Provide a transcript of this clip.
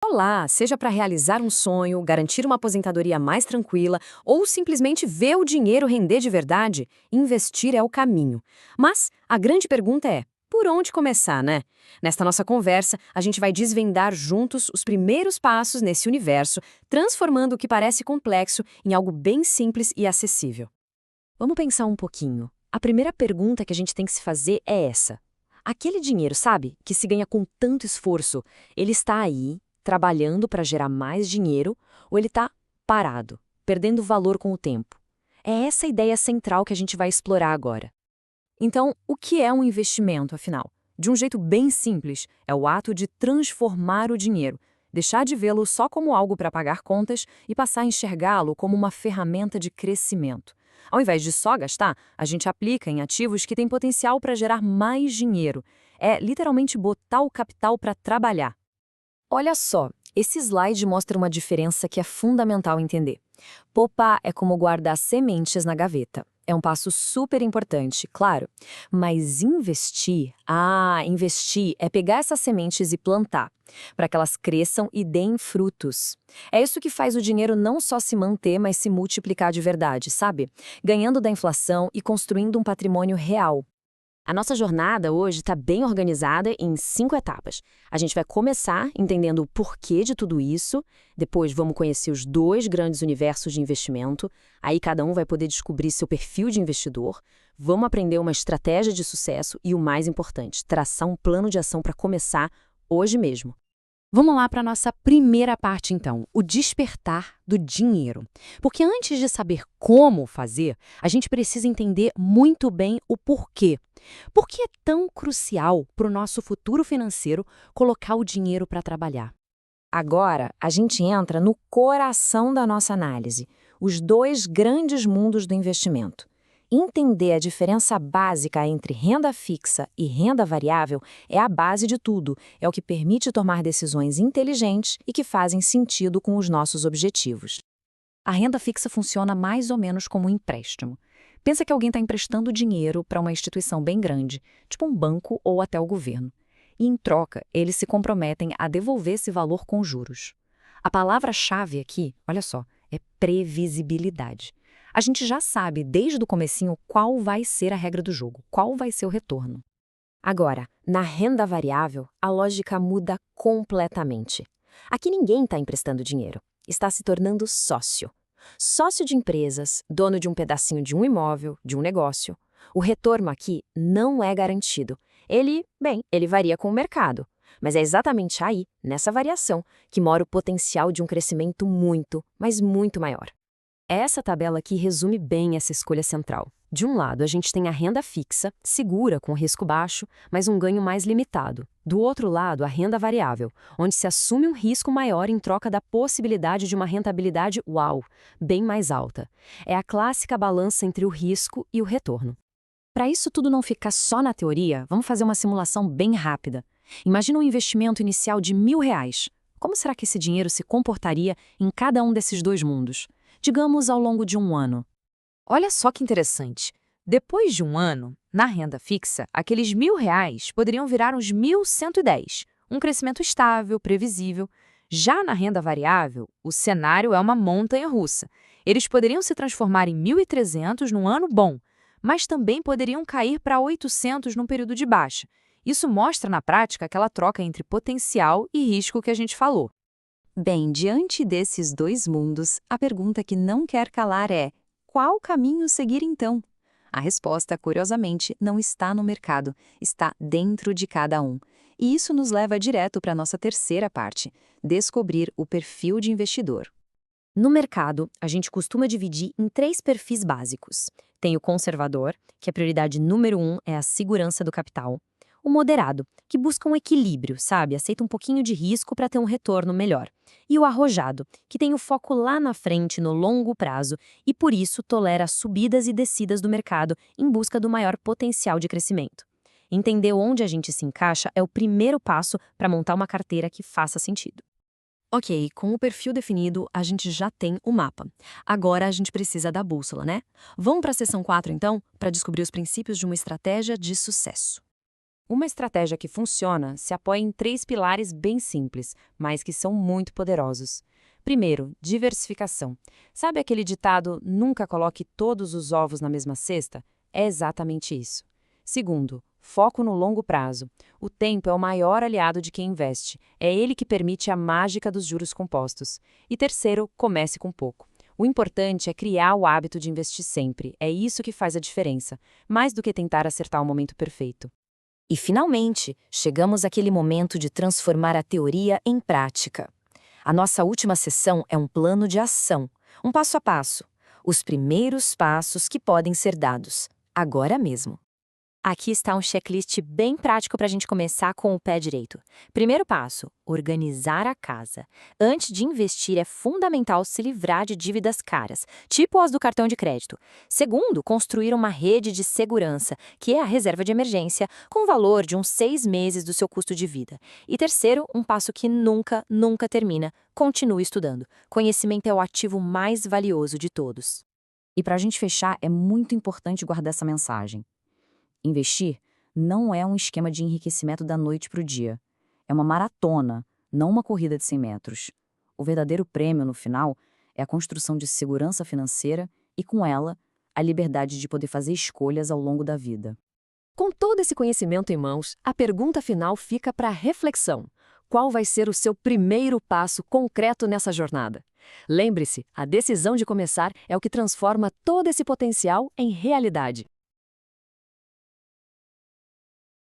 Olá, seja para realizar um sonho, garantir uma aposentadoria mais tranquila ou simplesmente ver o dinheiro render de verdade, investir é o caminho. Mas a grande pergunta é: por onde começar, né? Nesta nossa conversa, a gente vai desvendar juntos os primeiros passos nesse universo, transformando o que parece complexo em algo bem simples e acessível. Vamos pensar um pouquinho. A primeira pergunta que a gente tem que se fazer é essa: aquele dinheiro, sabe, que se ganha com tanto esforço, ele está aí, trabalhando para gerar mais dinheiro, ou ele está parado, perdendo valor com o tempo? É essa a ideia central que a gente vai explorar agora. Então, o que é um investimento, afinal? De um jeito bem simples, é o ato de transformar o dinheiro, deixar de vê-lo só como algo para pagar contas e passar a enxergá-lo como uma ferramenta de crescimento. Ao invés de só gastar, a gente aplica em ativos que têm potencial para gerar mais dinheiro. É literalmente botar o capital para trabalhar. Olha só, esse slide mostra uma diferença que é fundamental entender. Poupar é como guardar sementes na gaveta. É um passo super importante, claro. Mas investir é pegar essas sementes e plantar, para que elas cresçam e deem frutos. É isso que faz o dinheiro não só se manter, mas se multiplicar de verdade, sabe? Ganhando da inflação e construindo um patrimônio real. A nossa jornada hoje está bem organizada em 5 etapas. A gente vai começar entendendo o porquê de tudo isso, depois vamos conhecer os dois grandes universos de investimento, aí cada um vai poder descobrir seu perfil de investidor, vamos aprender uma estratégia de sucesso e o mais importante, traçar um plano de ação para começar hoje mesmo. Vamos lá para a nossa primeira parte, então, o despertar do dinheiro. Porque antes de saber como fazer, a gente precisa entender muito bem o porquê. Por que é tão crucial para o nosso futuro financeiro colocar o dinheiro para trabalhar? Agora, a gente entra no coração da nossa análise, os dois grandes mundos do investimento. Entender a diferença básica entre renda fixa e renda variável é a base de tudo, é o que permite tomar decisões inteligentes e que fazem sentido com os nossos objetivos. A renda fixa funciona mais ou menos como um empréstimo. Pensa que alguém está emprestando dinheiro para uma instituição bem grande, tipo um banco ou até o governo. E, em troca, eles se comprometem a devolver esse valor com juros. A palavra-chave aqui, olha só, é previsibilidade. A gente já sabe desde o comecinho qual vai ser a regra do jogo, qual vai ser o retorno. Agora, na renda variável, a lógica muda completamente. Aqui ninguém está emprestando dinheiro, está se tornando sócio. Sócio de empresas, dono de um pedacinho de um imóvel, de um negócio. O retorno aqui não é garantido. Ele varia com o mercado. Mas é exatamente aí, nessa variação, que mora o potencial de um crescimento muito, mas muito maior. Essa tabela aqui resume bem essa escolha central. De um lado, a gente tem a renda fixa, segura, com risco baixo, mas um ganho mais limitado. Do outro lado, a renda variável, onde se assume um risco maior em troca da possibilidade de uma rentabilidade bem mais alta. É a clássica balança entre o risco e o retorno. Para isso tudo não ficar só na teoria, vamos fazer uma simulação bem rápida. Imagina um investimento inicial de R$ 1.000. Como será que esse dinheiro se comportaria em cada um desses dois mundos? Digamos, ao longo de um ano. Olha só que interessante. Depois de um ano, na renda fixa, aqueles R$ 1.000 poderiam virar uns 1.110, um crescimento estável, previsível. Já na renda variável, o cenário é uma montanha-russa. Eles poderiam se transformar em 1.300 num ano bom, mas também poderiam cair para 800 num período de baixa. Isso mostra na prática aquela troca entre potencial e risco que a gente falou. Bem, diante desses dois mundos, a pergunta que não quer calar é: qual caminho seguir então? A resposta, curiosamente, não está no mercado, está dentro de cada um. E isso nos leva direto para a nossa terceira parte: descobrir o perfil de investidor. No mercado, a gente costuma dividir em 3 perfis básicos. Tem o conservador, que a prioridade número 1 é a segurança do capital. O moderado, que busca um equilíbrio, sabe? Aceita um pouquinho de risco para ter um retorno melhor. E o arrojado, que tem o foco lá na frente, no longo prazo, e por isso tolera as subidas e descidas do mercado em busca do maior potencial de crescimento. Entender onde a gente se encaixa é o primeiro passo para montar uma carteira que faça sentido. Ok, com o perfil definido, a gente já tem o mapa. Agora a gente precisa da bússola, né? Vamos para a seção 4, então, para descobrir os princípios de uma estratégia de sucesso. Uma estratégia que funciona se apoia em 3 pilares bem simples, mas que são muito poderosos. Primeiro, diversificação. Sabe aquele ditado, nunca coloque todos os ovos na mesma cesta? É exatamente isso. Segundo, foco no longo prazo. O tempo é o maior aliado de quem investe. É ele que permite a mágica dos juros compostos. E terceiro, comece com pouco. O importante é criar o hábito de investir sempre. É isso que faz a diferença, mais do que tentar acertar o momento perfeito. E, finalmente, chegamos àquele momento de transformar a teoria em prática. A nossa última sessão é um plano de ação, um passo a passo, os primeiros passos que podem ser dados, agora mesmo. Aqui está um checklist bem prático para a gente começar com o pé direito. Primeiro passo, organizar a casa. Antes de investir, é fundamental se livrar de dívidas caras, tipo as do cartão de crédito. Segundo, construir uma rede de segurança, que é a reserva de emergência, com valor de uns 6 meses do seu custo de vida. E terceiro, um passo que nunca, nunca termina, continue estudando. Conhecimento é o ativo mais valioso de todos. E para a gente fechar, é muito importante guardar essa mensagem. Investir não é um esquema de enriquecimento da noite para o dia. É uma maratona, não uma corrida de 100 metros. O verdadeiro prêmio, no final, é a construção de segurança financeira e, com ela, a liberdade de poder fazer escolhas ao longo da vida. Com todo esse conhecimento em mãos, a pergunta final fica para reflexão. Qual vai ser o seu primeiro passo concreto nessa jornada? Lembre-se, a decisão de começar é o que transforma todo esse potencial em realidade.